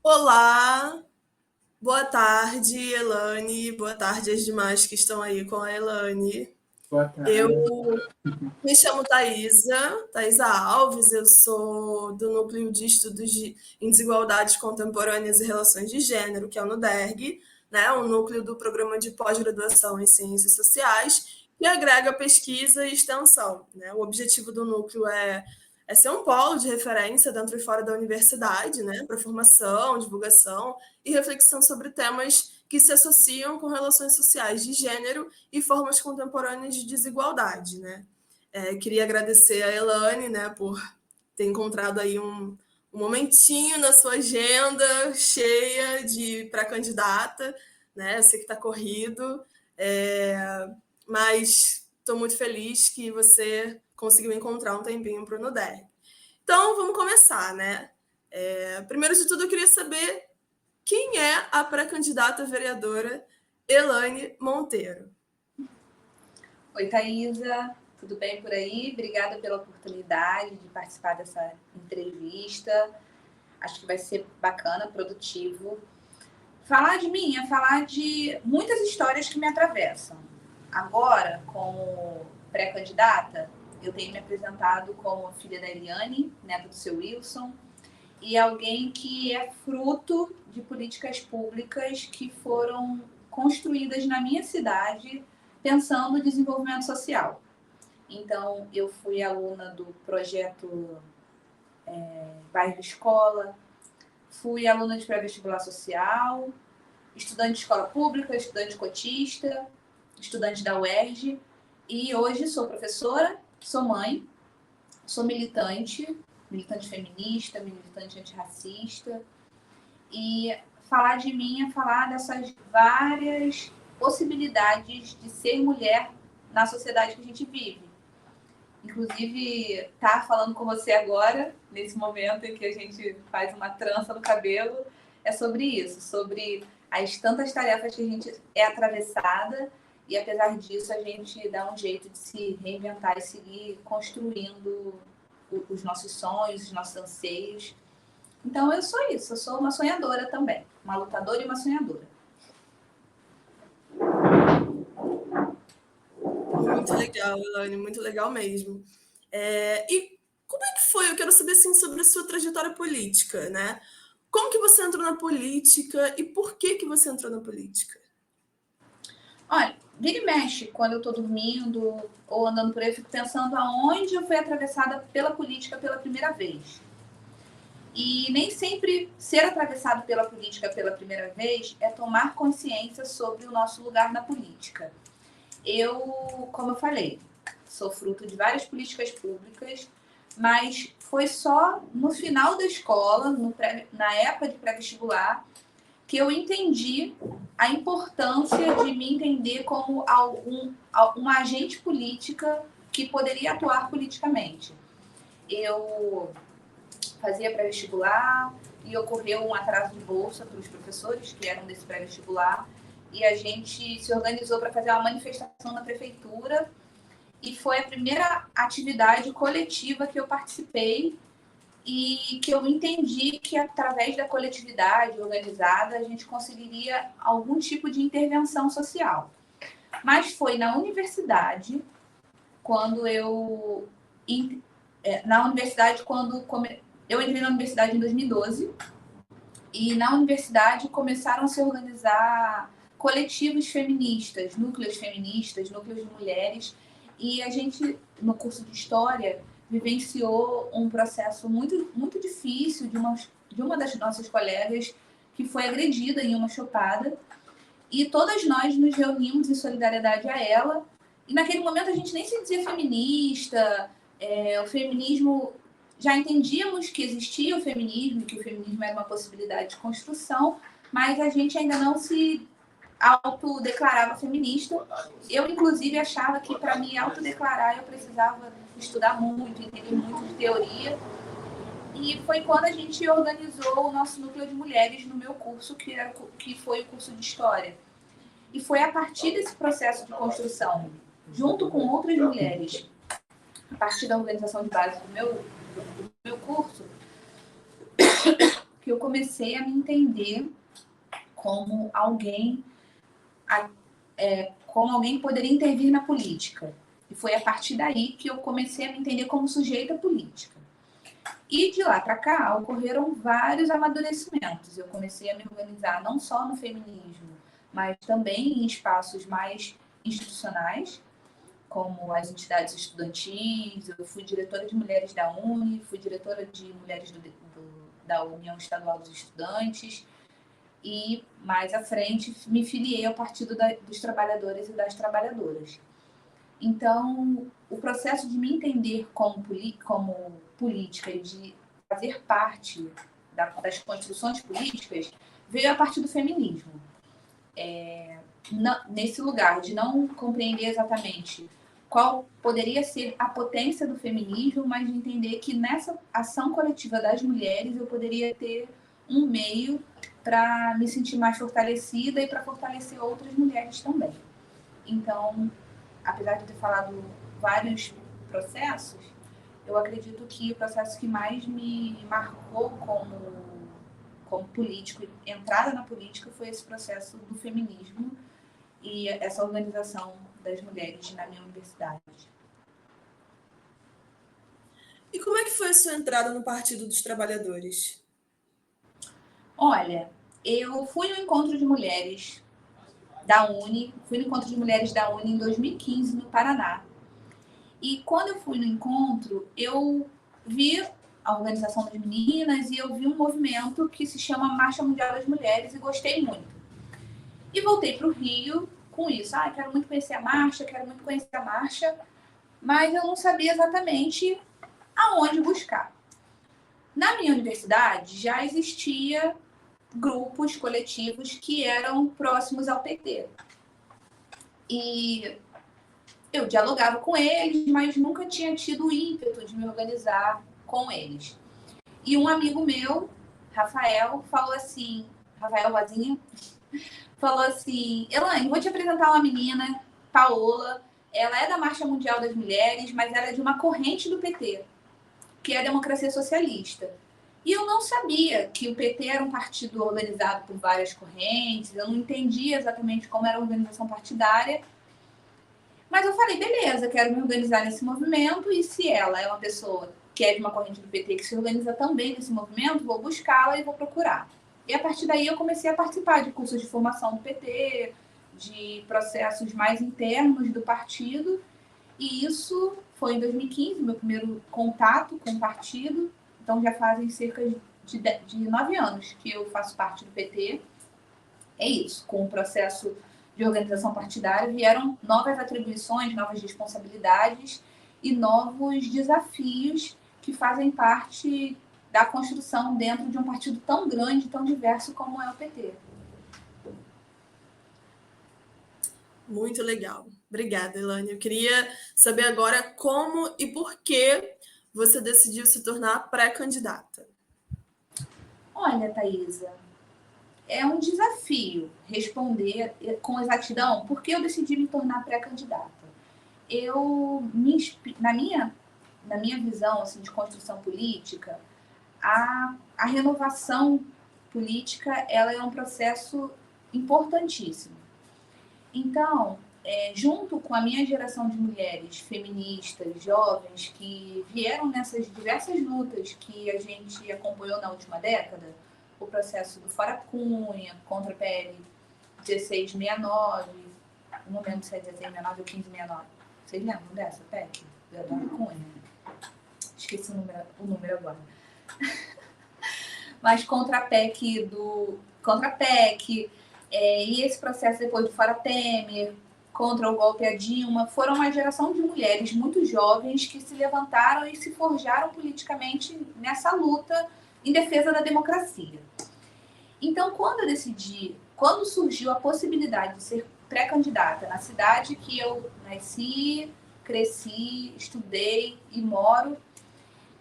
Olá, boa tarde, Elane. Boa tarde às demais que estão aí com a Elane. Boa Eu tarde. me chamo Thaisa Alves, eu sou do Núcleo de Estudos em Desigualdades Contemporâneas e Relações de Gênero, que é o NUDERG, né? Um núcleo do Programa de Pós-Graduação em Ciências Sociais, que agrega pesquisa e extensão, né? O objetivo do núcleo é ser um polo de referência dentro e fora da universidade, né? Para formação, divulgação e reflexão sobre temas que se associam com relações sociais de gênero e formas contemporâneas de desigualdade, né? Queria agradecer a Elane, né, por ter encontrado aí um momentinho na sua agenda cheia de pré-candidata, né? Eu sei que está corrido, mas estou muito feliz que você conseguiu encontrar um tempinho para o NUDER. Então, vamos começar, né? Primeiro de tudo, eu queria saber quem é a pré-candidata vereadora Elane Monteiro. Oi, Thaisa, tudo bem por aí? Obrigada pela oportunidade de participar dessa entrevista. Acho que vai ser bacana, produtivo. Falar de mim é falar de muitas histórias que me atravessam. Agora, como pré-candidata, eu tenho me apresentado como filha da Eliane, neta do seu Wilson, e alguém que é fruto de políticas públicas que foram construídas na minha cidade pensando no desenvolvimento social. Então, eu fui aluna do projeto Bairro Escola, fui aluna de pré-vestibular social, estudante de escola pública, estudante cotista, estudante da UERJ, e hoje sou professora, sou mãe, sou militante feminista, militante antirracista, e falar de mim é falar dessas várias possibilidades de ser mulher na sociedade que a gente vive. Inclusive, estar falando com você agora, nesse momento em que a gente faz uma trança no cabelo, é sobre isso, sobre as tantas tarefas que a gente é atravessada e, apesar disso, a gente dá um jeito de se reinventar e seguir construindo os nossos sonhos, os nossos anseios. Então, eu sou isso, eu sou uma sonhadora também, uma lutadora e uma sonhadora. Muito legal, Elane, muito legal mesmo. E como é que foi? Eu quero saber assim, sobre a sua trajetória política, né? Como que você entrou na política e por que você entrou na política? Olha, vira e mexe, quando eu estou dormindo ou andando por aí, eu fico pensando aonde eu fui atravessada pela política pela primeira vez. E nem sempre ser atravessado pela política pela primeira vez é tomar consciência sobre o nosso lugar na política. Eu, como eu falei, sou fruto de várias políticas públicas, mas foi só no final da escola, na época de pré-vestibular, que eu entendi a importância de me entender como uma agente política que poderia atuar politicamente. Eu fazia pré-vestibular e ocorreu um atraso de bolsa para os professores que eram desse pré-vestibular, e a gente se organizou para fazer uma manifestação na prefeitura, e foi a primeira atividade coletiva que eu participei e que eu entendi que através da coletividade organizada a gente conseguiria algum tipo de intervenção social. Mas foi na universidade, quando eu entrei na universidade em 2012, e na universidade começaram a se organizar coletivos feministas, núcleos de mulheres, e a gente, no curso de História, vivenciou um processo muito, muito difícil de uma das nossas colegas que foi agredida em uma chopada, e todas nós nos reunimos em solidariedade a ela, e naquele momento a gente nem se dizia feminista, o feminismo, já entendíamos que existia o feminismo, que o feminismo era uma possibilidade de construção, mas a gente ainda não se autodeclarava feminista. Eu, inclusive, achava que para me autodeclarar eu precisava estudar muito, entender muito de teoria. E foi quando a gente organizou o nosso núcleo de mulheres no meu curso, que foi o curso de História. E foi a partir desse processo de construção, junto com outras mulheres, a partir da organização de base do meu curso, que eu comecei a me entender como alguém poderia intervir na política. E foi a partir daí que eu comecei a me entender como sujeita política. E de lá para cá ocorreram vários amadurecimentos. Eu comecei a me organizar não só no feminismo, mas também em espaços mais institucionais, como as entidades estudantis. Eu fui diretora de mulheres da Uni, fui diretora de mulheres da União Estadual dos Estudantes, e mais à frente me filiei ao Partido dos Trabalhadores e das Trabalhadoras. Então, o processo de me entender como política e de fazer parte das construções políticas veio a partir do feminismo. Nesse lugar de não compreender exatamente qual poderia ser a potência do feminismo, mas de entender que nessa ação coletiva das mulheres eu poderia ter um meio para me sentir mais fortalecida e para fortalecer outras mulheres também. Então, apesar de ter falado vários processos, eu acredito que o processo que mais me marcou como político, entrada na política, foi esse processo do feminismo e essa organização das mulheres na minha universidade. E como é que foi a sua entrada no Partido dos Trabalhadores? Olha, eu fui no encontro de mulheres da Uni, em 2015, no Paraná. E quando eu fui no encontro, eu vi a organização das meninas e eu vi um movimento que se chama Marcha Mundial das Mulheres e gostei muito. E voltei para o Rio com isso. Quero muito conhecer a marcha, mas eu não sabia exatamente aonde buscar. Na minha universidade já existia grupos coletivos que eram próximos ao PT. E eu dialogava com eles, mas nunca tinha tido o ímpeto de me organizar com eles. E um amigo meu, Rafael Vazinha, falou assim: Elaine, vou te apresentar uma menina, Paola. Ela é da Marcha Mundial das Mulheres, mas ela é de uma corrente do PT, que é a Democracia Socialista. E eu não sabia que o PT era um partido organizado por várias correntes, eu não entendia exatamente como era a organização partidária. Mas eu falei, beleza, quero me organizar nesse movimento, e se ela é uma pessoa que é de uma corrente do PT que se organiza também nesse movimento, vou buscá-la e vou procurar. E a partir daí eu comecei a participar de cursos de formação do PT, de processos mais internos do partido, e isso foi em 2015, meu primeiro contato com o partido. Então já fazem cerca de 9 anos que eu faço parte do PT. É isso, com o processo de organização partidária vieram novas atribuições, novas responsabilidades e novos desafios que fazem parte da construção dentro de um partido tão grande, tão diverso como é o PT. Muito legal. Obrigada, Elaine. Eu queria saber agora como e por que você decidiu se tornar pré-candidata. Olha, Thaisa, é um desafio responder com exatidão por que eu decidi me tornar pré-candidata. Na minha visão assim, de construção política, a renovação política ela é um processo importantíssimo. Então, junto com a minha geração de mulheres feministas, jovens, que vieram nessas diversas lutas que a gente acompanhou na última década, o processo do Fora Cunha, contra a PL 1669, não lembro se é 1669 ou 1569. Vocês lembram dessa PEC? Do Fora Cunha? Esqueci o número agora. Mas contra a PEC e esse processo depois do Fora Temer, contra o golpe a Dilma, foram uma geração de mulheres muito jovens que se levantaram e se forjaram politicamente nessa luta em defesa da democracia. Então, quando surgiu a possibilidade de ser pré-candidata na cidade que eu nasci, cresci, estudei e moro,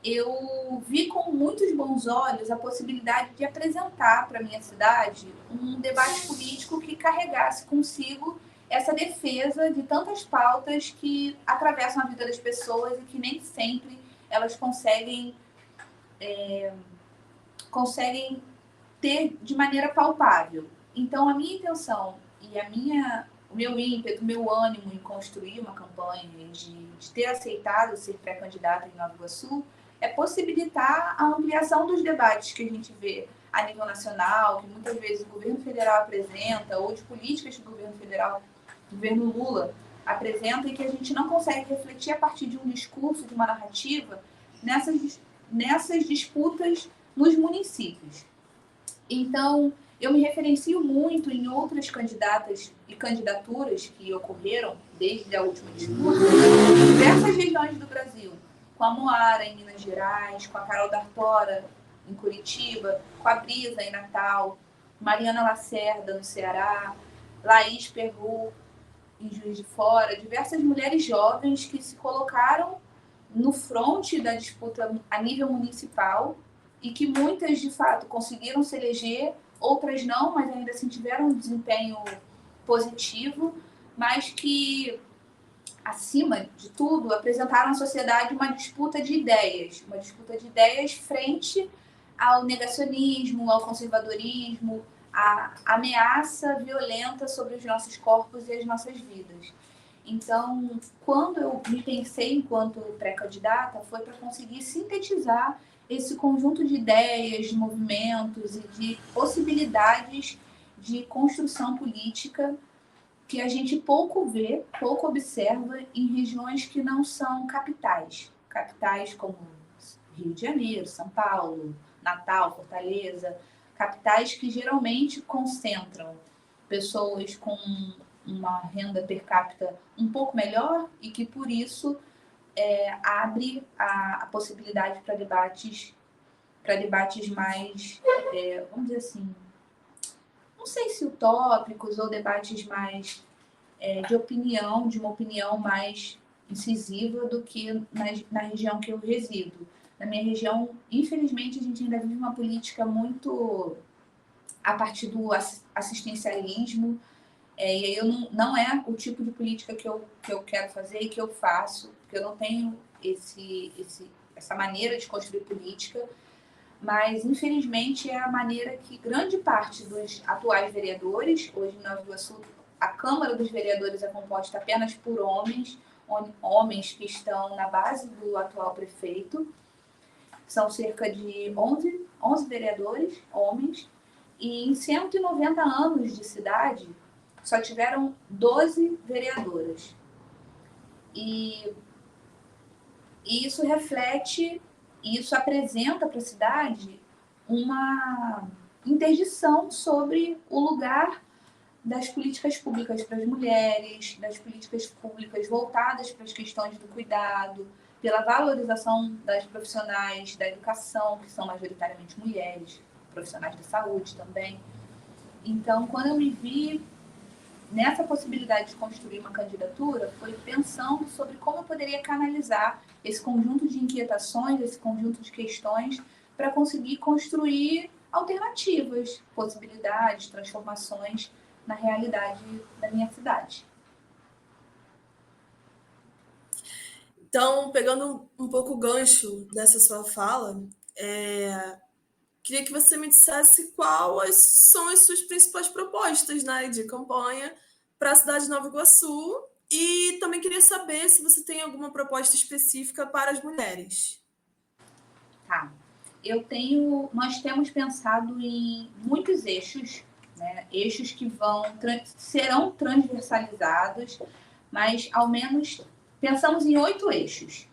eu vi com muitos bons olhos a possibilidade de apresentar para a minha cidade um debate político que carregasse consigo essa defesa de tantas pautas que atravessam a vida das pessoas e que nem sempre elas conseguem ter de maneira palpável. Então, a minha intenção e o meu ímpeto, o meu ânimo em construir uma campanha, de ter aceitado ser pré-candidata em Nova Iguaçu, é possibilitar a ampliação dos debates que a gente vê a nível nacional, que muitas vezes o governo federal apresenta, ou de políticas que o governo federal, o governo Lula, apresenta, e que a gente não consegue refletir a partir de um discurso, de uma narrativa, nessas disputas nos municípios. Então, eu me referencio muito em outras candidatas e candidaturas que ocorreram desde a última disputa, em diversas regiões do Brasil, com a Moara em Minas Gerais, com a Carol D'Artora em Curitiba, com a Brisa em Natal, Mariana Lacerda no Ceará, Laís Perru em Juiz de Fora, diversas mulheres jovens que se colocaram no fronte da disputa a nível municipal e que muitas, de fato, conseguiram se eleger, outras não, mas ainda assim tiveram um desempenho positivo, mas que, acima de tudo, apresentaram à sociedade uma disputa de ideias frente ao negacionismo, ao conservadorismo, à ameaça violenta sobre os nossos corpos e as nossas vidas. Então, quando eu me pensei enquanto pré-candidata, foi para conseguir sintetizar esse conjunto de ideias, de movimentos e de possibilidades de construção política que a gente pouco vê, pouco observa em regiões que não são capitais. Capitais como Rio de Janeiro, São Paulo, Natal, Fortaleza. Capitais que geralmente concentram pessoas com uma renda per capita um pouco melhor e que, por isso, abre a possibilidade para debates mais, vamos dizer assim, não sei se utópicos ou debates mais de uma opinião mais incisiva do que na região que eu resido. Na minha região, infelizmente, a gente ainda vive uma política muito a partir do assistencialismo, e aí não é o tipo de política que eu quero fazer e que eu faço, porque eu não tenho essa maneira de construir política, mas infelizmente é a maneira que grande parte dos atuais vereadores, hoje em Nova Iguaçu, a Câmara dos Vereadores é composta apenas por homens que estão na base do atual prefeito, são cerca de 11 vereadores, homens, e em 190 anos de cidade, só tiveram 12 vereadoras. E isso reflete, isso apresenta para a cidade uma interdição sobre o lugar das políticas públicas para as mulheres, das políticas públicas voltadas para as questões do cuidado, pela valorização das profissionais da educação, que são majoritariamente mulheres, profissionais da saúde também. Então, quando eu me vi nessa possibilidade de construir uma candidatura, foi pensando sobre como eu poderia canalizar esse conjunto de inquietações, esse conjunto de questões, para conseguir construir alternativas, possibilidades, transformações na realidade da minha cidade. Então, pegando um pouco o gancho dessa sua fala, queria que você me dissesse quais são as suas principais propostas, né, de campanha para a cidade de Nova Iguaçu, e também queria saber se você tem alguma proposta específica para as mulheres. Tá. Nós temos pensado em muitos eixos, né? Eixos que serão transversalizados, mas ao menos pensamos em 8 eixos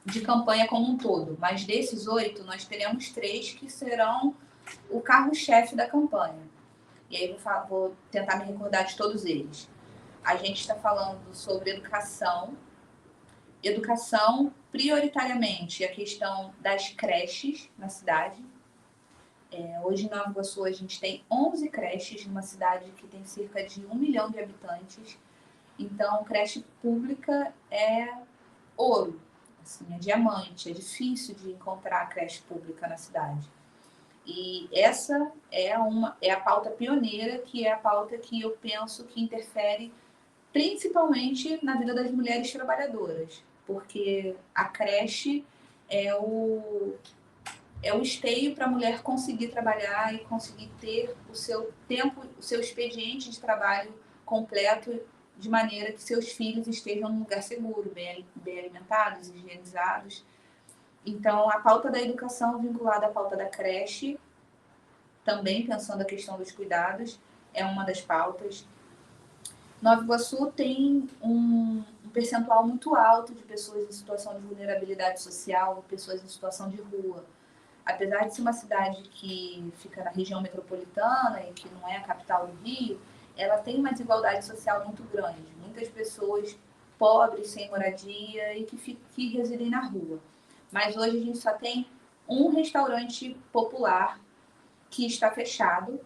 de campanha como um todo, mas desses 8 nós teremos 3 que serão o carro-chefe da campanha. E aí vou tentar me recordar de todos eles. A gente está falando sobre educação prioritariamente a questão das creches na cidade. Hoje em Nova Iguaçu a gente tem 11 creches, numa cidade que tem cerca de 1 milhão de habitantes. Então, creche pública é ouro, assim, é diamante, é difícil de encontrar creche pública na cidade. E essa é a pauta pioneira, que é a pauta que eu penso que interfere principalmente na vida das mulheres trabalhadoras, porque a creche é é o esteio para a mulher conseguir trabalhar e conseguir ter o seu tempo, o seu expediente de trabalho completo, de maneira que seus filhos estejam num lugar seguro, bem alimentados, higienizados. Então, a pauta da educação vinculada à pauta da creche, também pensando a questão dos cuidados, é uma das pautas. Nova Iguaçu tem um percentual muito alto de pessoas em situação de vulnerabilidade social, pessoas em situação de rua. Apesar de ser uma cidade que fica na região metropolitana e que não é a capital do Rio, ela tem uma desigualdade social muito grande. Muitas pessoas pobres, sem moradia e que residem na rua. Mas hoje a gente só tem um restaurante popular que está fechado.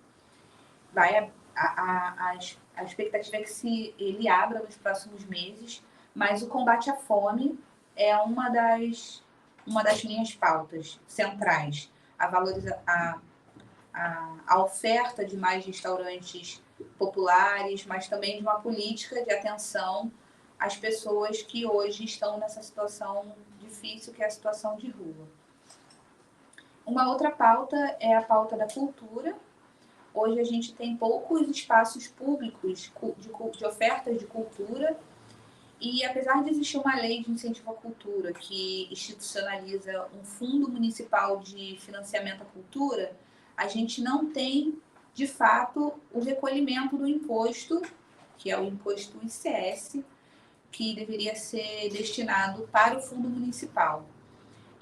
A expectativa é que ele abra nos próximos meses, mas o combate à fome é uma das minhas pautas centrais. A oferta de mais restaurantes populares, mas também de uma política de atenção às pessoas que hoje estão nessa situação difícil, que é a situação de rua. Uma outra pauta é a pauta da cultura. Hoje a gente tem poucos espaços públicos de ofertas de cultura e, apesar de existir uma lei de incentivo à cultura que institucionaliza um fundo municipal de financiamento à cultura, a gente não tem, de fato, o recolhimento do imposto, que é o imposto ICS, que deveria ser destinado para o fundo municipal.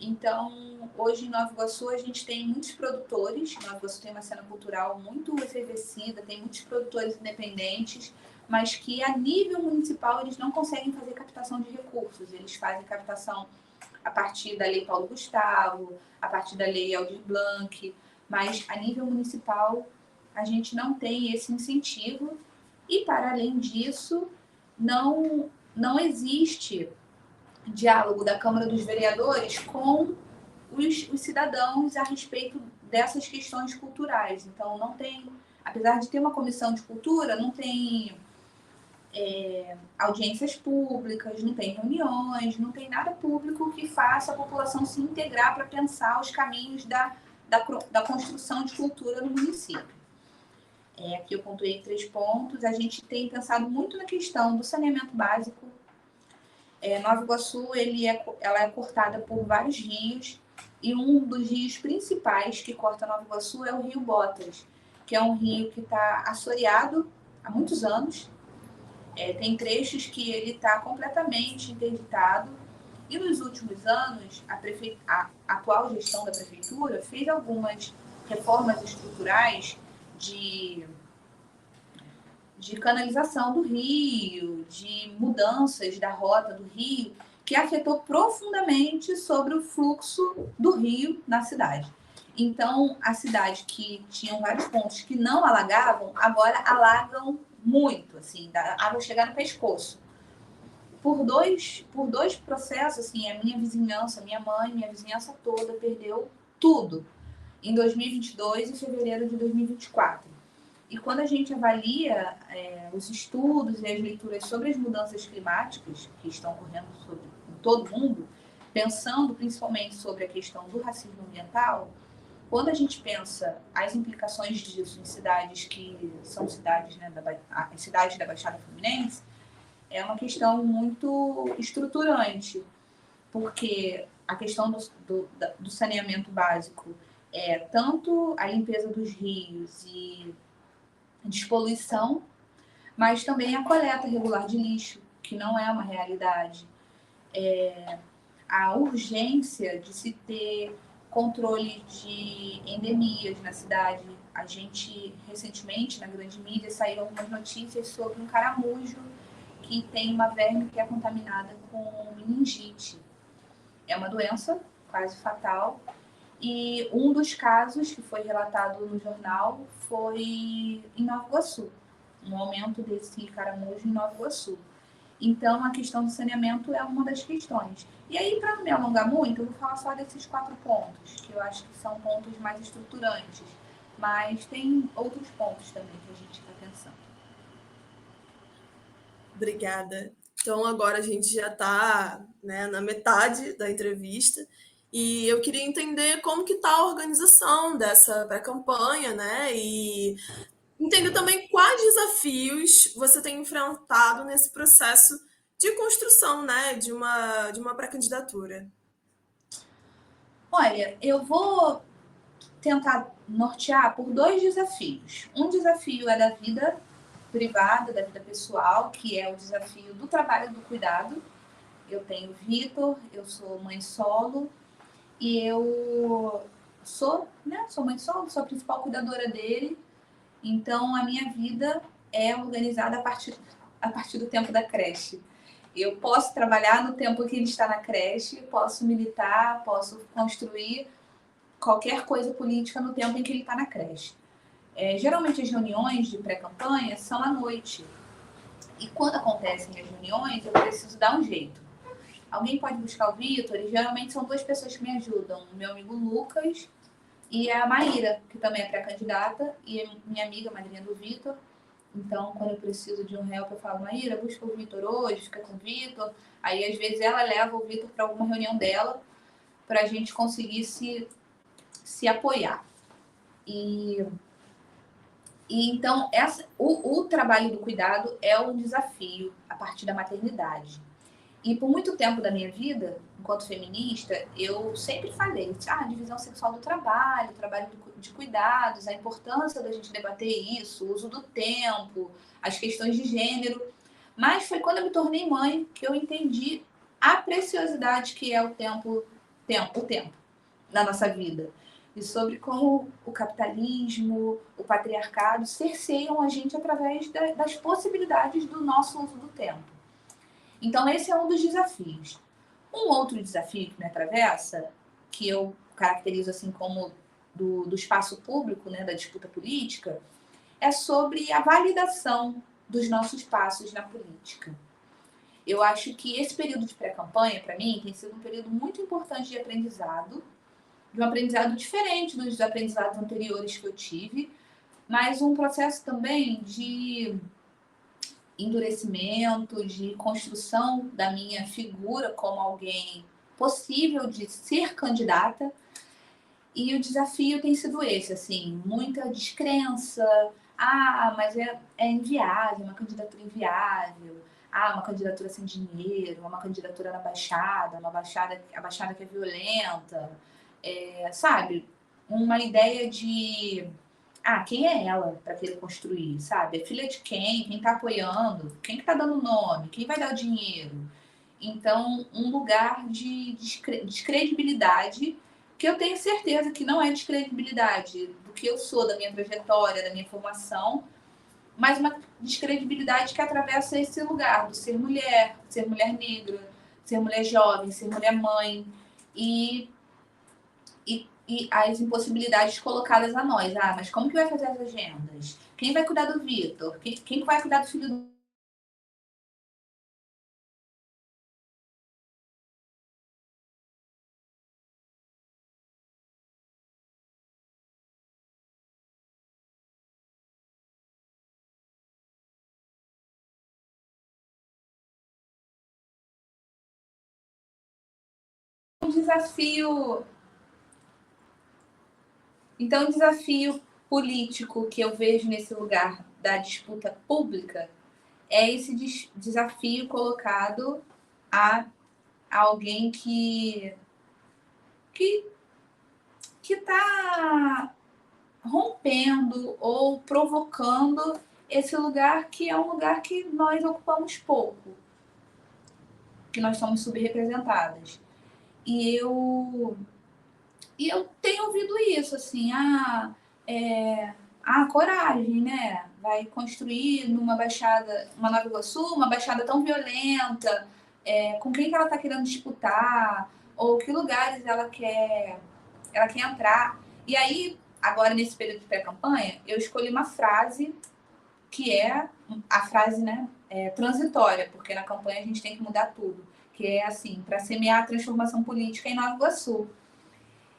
Então, hoje em Nova Iguaçu, a gente tem muitos produtores. Nova Iguaçu tem uma cena cultural muito efervescida, tem muitos produtores independentes, mas que a nível municipal eles não conseguem fazer captação de recursos. Eles fazem captação a partir da Lei Paulo Gustavo, a partir da Lei Aldir Blanc, mas a nível municipal a gente não tem esse incentivo e, para além disso, não existe diálogo da Câmara dos Vereadores com os cidadãos a respeito dessas questões culturais. Então, não tem, apesar de ter uma comissão de cultura, não tem audiências públicas, não tem reuniões, não tem nada público que faça a população se integrar para pensar os caminhos da construção de cultura no município. Aqui eu pontuei 3 pontos. A gente tem pensado muito na questão do saneamento básico. Nova Iguaçu ela é cortada por vários rios e um dos rios principais que corta Nova Iguaçu é o Rio Botas, que é um rio que está assoreado há muitos anos. Tem trechos que ele está completamente interditado e nos últimos anos a atual gestão da prefeitura fez algumas reformas estruturais de canalização do rio, de mudanças da rota do rio, que afetou profundamente sobre o fluxo do rio na cidade. Então, a cidade que tinha vários pontos que não alagavam, agora alagam muito, assim, a água chegar no pescoço. Por dois processos, assim, a minha vizinhança, minha mãe, minha vizinhança toda perdeu tudo em 2022 e fevereiro de 2024. E quando a gente avalia os estudos e as leituras sobre as mudanças climáticas que estão ocorrendo em todo o mundo, pensando principalmente sobre a questão do racismo ambiental, quando a gente pensa as implicações disso em cidades que são cidades, né, as cidades da Baixada Fluminense, é uma questão muito estruturante, porque a questão do saneamento básico é tanto a limpeza dos rios e despoluição, mas também a coleta regular de lixo, que não é uma realidade. A urgência de se ter controle de endemias na cidade. A gente, recentemente, na grande mídia, saíram algumas notícias sobre um caramujo que tem uma verme que é contaminada com meningite. É uma doença quase fatal. E um dos casos que foi relatado no jornal foi em Nova Iguaçu, um aumento desse caramujo em Nova Iguaçu. Então, a questão do saneamento é uma das questões. E aí, para não me alongar muito, eu vou falar só desses 4 pontos, que eu acho que são pontos mais estruturantes. Mas tem outros pontos também que a gente está pensando. Obrigada. Então, agora a gente já está, né, na metade da entrevista E eu queria entender como que está a organização dessa pré-campanha, né? E entender também quais desafios você tem enfrentado nesse processo de construção, né, de uma pré-candidatura. Olha, eu vou tentar nortear por dois desafios. Um desafio é da vida privada, da vida pessoal, que é o desafio do trabalho do cuidado. Eu tenho Vitor, eu sou mãe solo e eu sou mãe solo, sou a principal cuidadora dele. Então a minha vida é organizada a partir do tempo da creche. Eu posso trabalhar no tempo que ele está na creche, posso militar, posso construir qualquer coisa política no tempo em que ele está na creche. Geralmente as reuniões de pré-campanha são à noite. E quando acontecem as reuniões, eu preciso dar um jeito. Alguém pode buscar o Vitor, e geralmente são duas pessoas que me ajudam. O meu amigo Lucas e a Maíra, que também é pré-candidata, e é minha amiga, madrinha do Vitor. Então, quando eu preciso de um help, eu falo, Maíra, busca o Vitor hoje, fica com o Vitor. Aí, às vezes, ela leva o Vitor para alguma reunião dela, para a gente conseguir se apoiar. E então, o trabalho do cuidado é um desafio a partir da maternidade. E por muito tempo da minha vida, enquanto feminista, eu sempre falei, divisão sexual do trabalho de cuidados, a importância da gente debater isso, o uso do tempo, as questões de gênero. Mas foi quando eu me tornei mãe que eu entendi a preciosidade que é o tempo na nossa vida. E sobre como o capitalismo, o patriarcado cerceiam a gente através das possibilidades do nosso uso do tempo. Então, esse é um dos desafios. Um outro desafio que me atravessa, que eu caracterizo assim como do espaço público, né, da disputa política, é sobre a validação dos nossos passos na política. Eu acho que esse período de pré-campanha, para mim, tem sido um período muito importante de um aprendizado diferente dos aprendizados anteriores que eu tive, mas um processo também de endurecimento, de construção da minha figura como alguém possível de ser candidata. E o desafio tem sido esse, assim, muita descrença. Mas é inviável, uma candidatura inviável. Uma candidatura sem dinheiro, uma candidatura na Baixada, a Baixada que é violenta. Sabe? Uma ideia de quem é ela para querer construir, sabe? É filha de quem? Quem está apoiando? Quem que tá dando nome? Quem vai dar o dinheiro? Então, um lugar de descredibilidade, que eu tenho certeza que não é descredibilidade do que eu sou, da minha trajetória, da minha formação, mas uma descredibilidade que atravessa esse lugar do ser mulher negra, ser mulher jovem, ser mulher mãe, e as impossibilidades colocadas a nós. Mas como que vai fazer as agendas? Quem vai cuidar do Vitor? Quem vai cuidar do filho do... Um desafio... Então, um desafio político que eu vejo nesse lugar da disputa pública é esse desafio colocado a alguém que está rompendo ou provocando esse lugar que é um lugar que nós ocupamos pouco, que nós somos subrepresentadas. E eu tenho ouvido isso, assim, coragem, né? Vai construir numa baixada, uma Nova Iguaçu, uma baixada tão violenta, com quem que ela está querendo disputar, ou que lugares ela quer entrar. E aí, agora nesse período de pré-campanha, eu escolhi uma frase que é a frase, né, transitória, porque na campanha a gente tem que mudar tudo, que é assim, para semear a transformação política em Nova Iguaçu.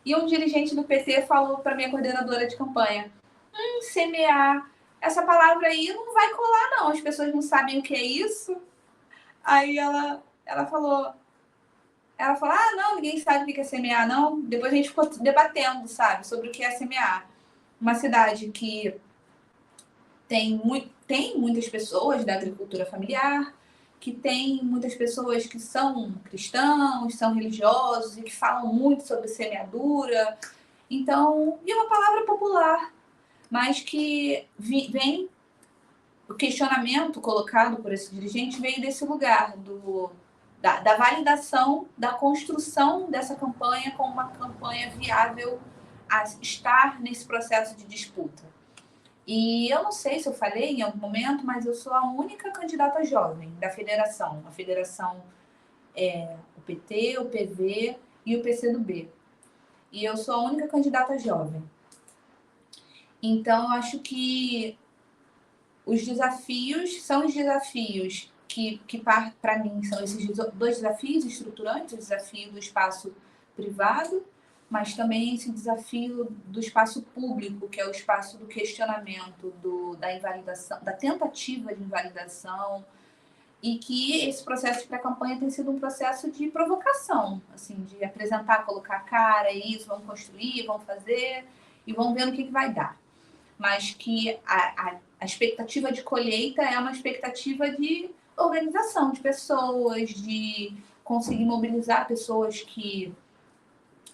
E um dirigente do PT falou para minha coordenadora de campanha, semear, essa palavra aí não vai colar não, as pessoas não sabem o que é isso. Aí ela falou, Ela falou, ah, não, ninguém sabe o que é semear, não. Depois a gente ficou debatendo, sabe, sobre o que é semear. Uma cidade que tem muitas pessoas da agricultura familiar, que tem muitas pessoas que são cristãos, são religiosos e que falam muito sobre semeadura. Então, e é uma palavra popular, mas que vem, o questionamento colocado por esse dirigente veio desse lugar, da validação, da construção dessa campanha como uma campanha viável a estar nesse processo de disputa. E eu não sei se eu falei em algum momento, mas eu sou a única candidata jovem da federação. A federação é o PT, o PV e o PCdoB. E eu sou a única candidata jovem. Então, eu acho que os desafios são os desafios que para mim, são esses dois desafios estruturantes, o desafio do espaço privado, mas também esse desafio do espaço público, que é o espaço do questionamento, da invalidação, da tentativa de invalidação, e que esse processo de pré-campanha tem sido um processo de provocação, assim, de apresentar, colocar a cara, é isso, vamos construir, vamos fazer, e vamos ver no que vai dar. Mas que a expectativa de colheita é uma expectativa de organização de pessoas, de conseguir mobilizar pessoas que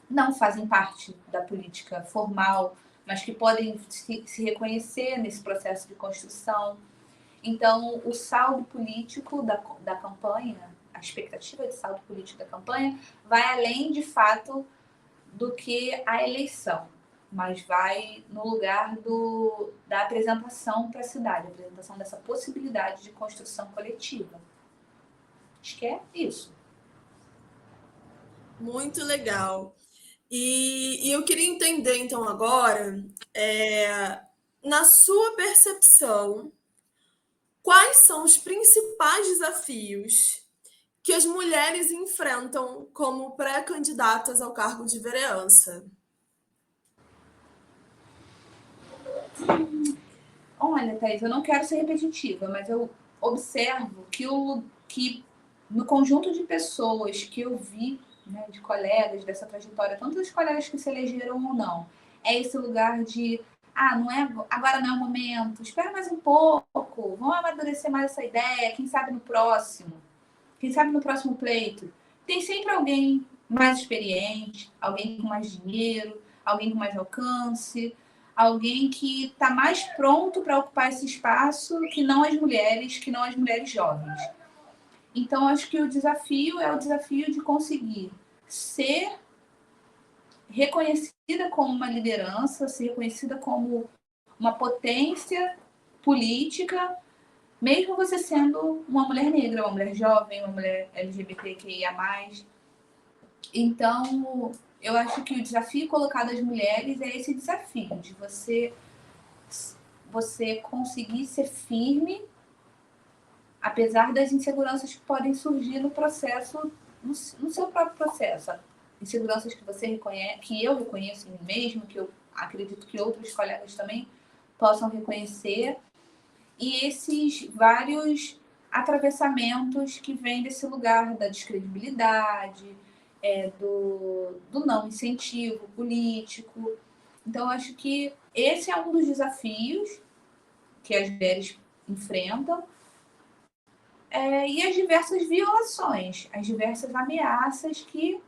não fazem parte da política formal, mas que podem se reconhecer nesse processo de construção. Então, o saldo político da campanha, a expectativa de saldo político da campanha, vai além, de fato, do que a eleição, mas vai no lugar da apresentação para a cidade, a apresentação dessa possibilidade de construção coletiva. Acho que é isso. Muito legal. E eu queria entender, então, agora, na sua percepção, quais são os principais desafios que as mulheres enfrentam como pré-candidatas ao cargo de vereança? Olha, Thaís, eu não quero ser repetitiva, mas eu observo que no conjunto de pessoas que eu vi, né, de colegas dessa trajetória, tanto dos colegas que se elegeram ou não, é esse lugar de não é, agora não é o momento, espera mais um pouco, vamos amadurecer mais essa ideia, quem sabe no próximo pleito. Tem sempre alguém mais experiente, alguém com mais dinheiro, alguém com mais alcance, alguém que está mais pronto para ocupar esse espaço que não as mulheres jovens. Então, acho que o desafio é o desafio de conseguir ser reconhecida como uma liderança, ser reconhecida como uma potência política, mesmo você sendo uma mulher negra, uma mulher jovem, uma mulher LGBTQIA+. Então, eu acho que o desafio colocado às mulheres é esse desafio de você conseguir ser firme, apesar das inseguranças que podem surgir no processo, no seu próprio processo. Inseguranças que você reconhece, que eu reconheço em mim mesmo, que eu acredito que outros colegas também possam reconhecer, e esses vários atravessamentos que vêm desse lugar da descredibilidade, do não incentivo político. Então, acho que esse é um dos desafios que as mulheres enfrentam, e as diversas violações, as diversas ameaças que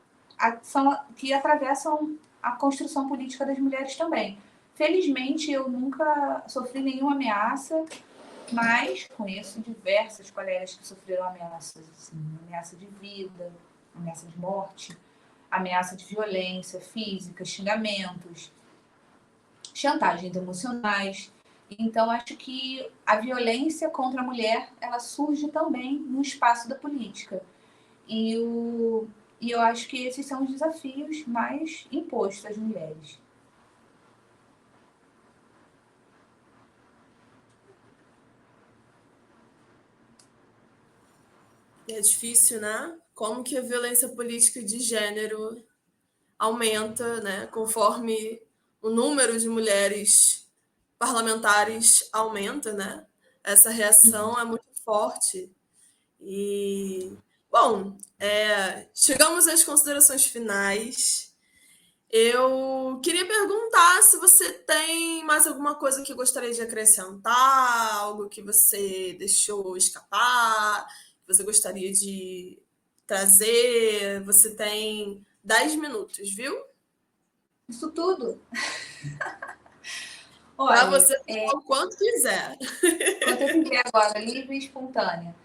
atravessam a construção política das mulheres também. Felizmente, eu nunca sofri nenhuma ameaça, mas conheço diversas colegas que sofreram ameaças, assim, ameaça de vida, ameaça de morte, ameaça de violência física, xingamentos, chantagens emocionais. Então, acho que a violência contra a mulher, ela surge também no espaço da política. E eu acho que esses são os desafios mais impostos às mulheres. É difícil, né? Como que a violência política de gênero aumenta, né, conforme o número de mulheres parlamentares aumenta, né? Essa reação é muito forte. E Bom, chegamos às considerações finais. Eu queria perguntar se você tem mais alguma coisa que gostaria de acrescentar, algo que você deixou escapar, que você gostaria de trazer. Você tem 10 minutos, viu? Isso tudo. Para Olha, você falar o quanto quiser. quanto eu quiser agora, livre e espontânea.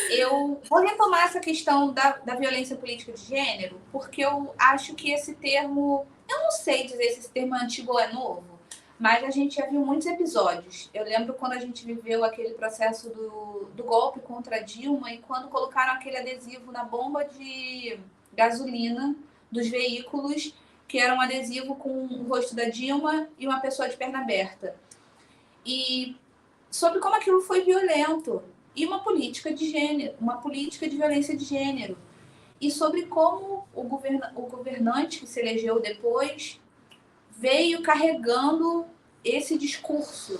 Eu vou retomar essa questão da violência política de gênero, porque eu acho que esse termo, eu não sei dizer se esse termo é antigo ou é novo, mas a gente já viu muitos episódios. Eu lembro quando a gente viveu aquele processo do golpe contra a Dilma e quando colocaram aquele adesivo na bomba de gasolina dos veículos, que era um adesivo com o rosto da Dilma e uma pessoa de perna aberta. E sobre como aquilo foi violento e uma política de gênero, uma política de violência de gênero, e sobre como o governante que se elegeu depois veio carregando esse discurso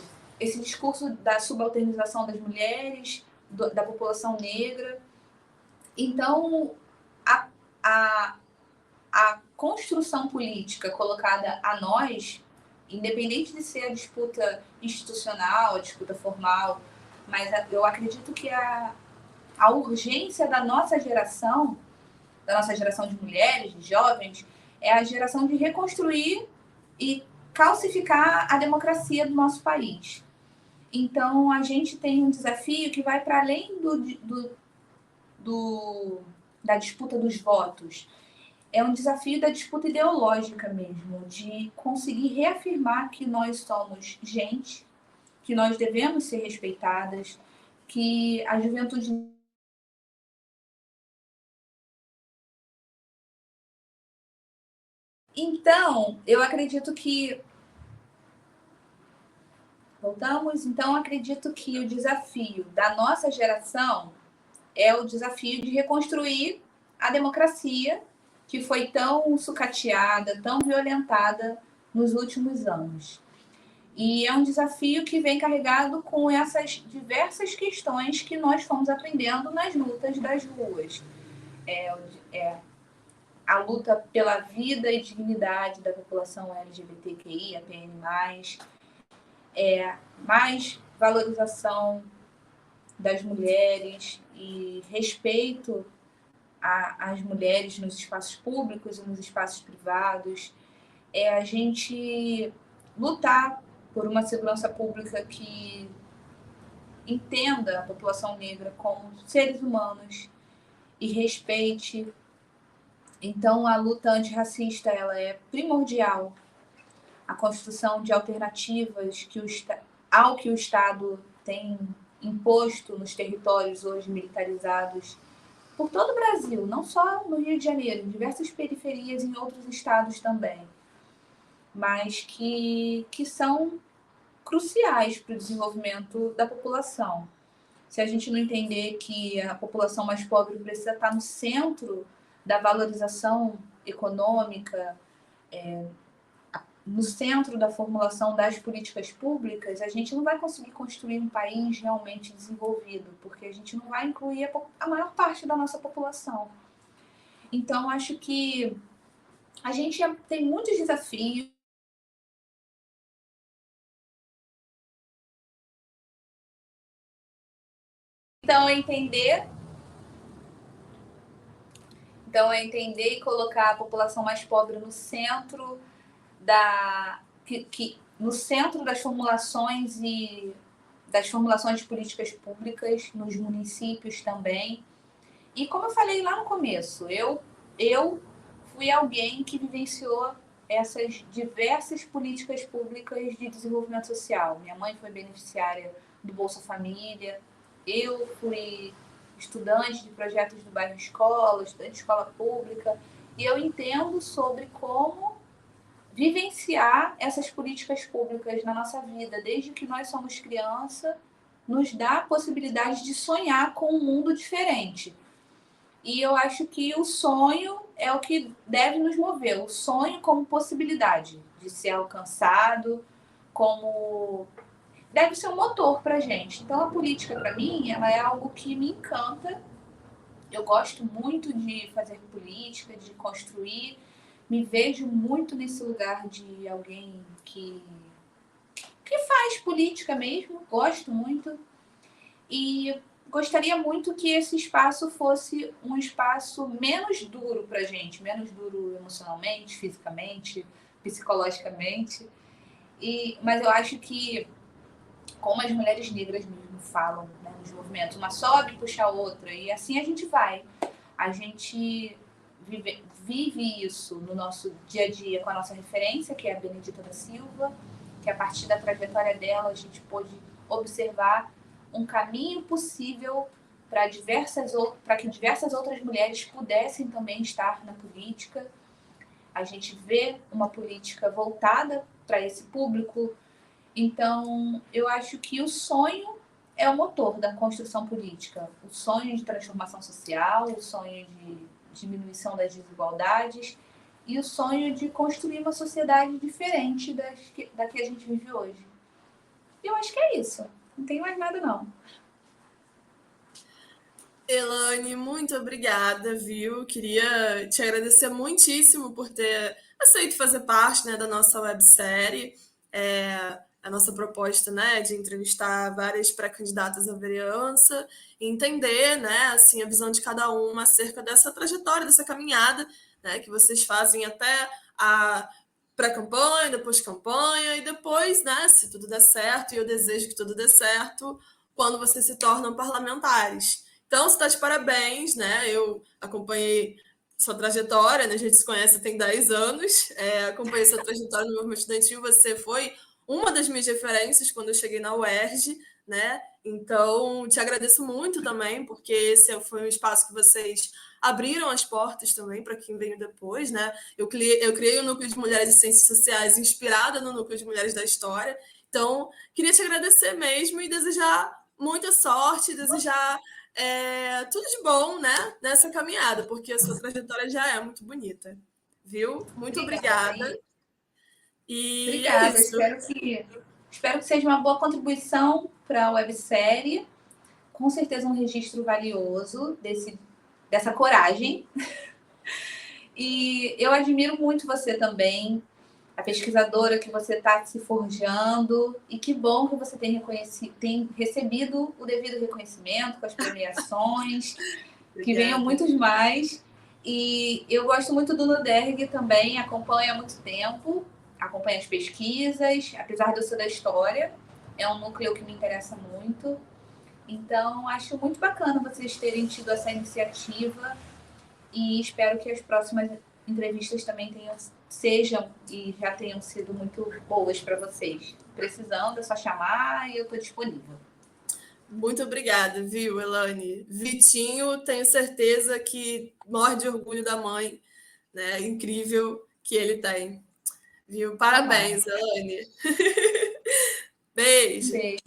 da subalternização das mulheres, da população negra. Então, a, a, a construção política colocada a nós, independente de ser a disputa institucional, a disputa formal, mas eu acredito que a urgência da nossa geração de mulheres, de jovens, é a geração de reconstruir e calcificar a democracia do nosso país. Então, a gente tem um desafio que vai para além da disputa dos votos. É um desafio da disputa ideológica mesmo, de conseguir reafirmar que nós somos gente, que nós devemos ser respeitadas, que a juventude. Então, eu acredito que. Voltamos? Então, acredito que o desafio da nossa geração é o desafio de reconstruir a democracia que foi tão sucateada, tão violentada nos últimos anos. E é um desafio que vem carregado com essas diversas questões que nós fomos aprendendo nas lutas das ruas. É a luta pela vida e dignidade da população LGBTQI, a PN+, mais valorização das mulheres e respeito às mulheres nos espaços públicos e nos espaços privados. É a gente lutar por uma segurança pública que entenda a população negra como seres humanos e respeite. Então, a luta antirracista ela é primordial. A construção de alternativas ao que o Estado tem imposto nos territórios hoje militarizados por todo o Brasil, não só no Rio de Janeiro, em diversas periferias em outros estados também, mas que são cruciais para o desenvolvimento da população. Se a gente não entender que a população mais pobre precisa estar no centro da valorização econômica, no centro da formulação das políticas públicas, a gente não vai conseguir construir um país realmente desenvolvido, porque a gente não vai incluir a maior parte da nossa população. Então, acho que a gente tem muitos desafios. Então, é entender e colocar a população mais pobre no centro no centro das formulações de políticas públicas nos municípios também. E como eu falei lá no começo, eu fui alguém que vivenciou essas diversas políticas públicas de desenvolvimento social. Minha mãe foi beneficiária do Bolsa Família, eu fui estudante de projetos do bairro escola, estudante de escola pública, e eu entendo sobre como vivenciar essas políticas públicas na nossa vida, desde que nós somos criança, nos dá a possibilidade de sonhar com um mundo diferente. E eu acho que o sonho é o que deve nos mover, o sonho como possibilidade de ser alcançado, como deve ser um motor para a gente. Então a política para mim ela é algo que me encanta Eu gosto muito de fazer política, de construir. Me vejo muito nesse lugar de alguém que faz política mesmo, gosto muito. E gostaria muito que esse espaço fosse um espaço menos duro para a gente, menos duro emocionalmente, fisicamente, psicologicamente. Mas eu acho que, como as mulheres negras mesmo falam, né, nos movimentos, uma sobe, puxa a outra, e assim a gente vai. A gente vive isso no nosso dia a dia com a nossa referência, que é a Benedita da Silva, que a partir da trajetória dela a gente pôde observar um caminho possível para que diversas outras mulheres pudessem também estar na política. A gente vê uma política voltada para esse público. Então, eu acho que o sonho é o motor da construção política. O sonho de transformação social, o sonho de diminuição das desigualdades e o sonho de construir uma sociedade diferente da que a gente vive hoje. Eu acho que é isso. Não tem mais nada, não. Elane, muito obrigada, viu? Queria te agradecer muitíssimo por ter aceito fazer parte, né, da nossa websérie. A nossa proposta, né, de entrevistar várias pré-candidatas à vereança, e entender, né, assim, a visão de cada uma acerca dessa trajetória, dessa caminhada, né, que vocês fazem até a pré-campanha, depois campanha, e depois, né, se tudo der certo, e eu desejo que tudo dê certo, quando vocês se tornam parlamentares. Então, você está de parabéns, né? Eu acompanhei sua trajetória, né? A gente se conhece tem 10 anos, acompanhei sua trajetória no movimento estudantil, você foi uma das minhas referências quando eu cheguei na UERJ, né? Então, te agradeço muito também, porque esse foi um espaço que vocês abriram as portas também para quem veio depois, né? Eu criei o Núcleo de Mulheres e Ciências Sociais inspirada no Núcleo de Mulheres da História. Então, queria te agradecer mesmo e desejar muita sorte, desejar tudo de bom, né, nessa caminhada, porque a sua trajetória já é muito bonita, viu? Muito obrigada. E é Obrigada. isso. Espero que seja uma boa contribuição para a websérie. Com certeza um registro valioso dessa coragem. E eu admiro muito você também, a pesquisadora que você está se forjando. E que bom que você tem recebido o devido reconhecimento com as premiações. Que venham muitos mais. E eu gosto muito do NUDERG também, acompanho há muito tempo, acompanho as pesquisas, apesar de eu ser da história, é um núcleo que me interessa muito. Então, acho muito bacana vocês terem tido essa iniciativa e espero que as próximas entrevistas também sejam e já tenham sido muito boas para vocês. Precisando, é só chamar e eu estou disponível. Muito obrigada, viu, Elane? Vitinho, tenho certeza que morre de orgulho da mãe, né? Incrível que ele tem. Viu? Parabéns, Elane. Beijo. Beijo.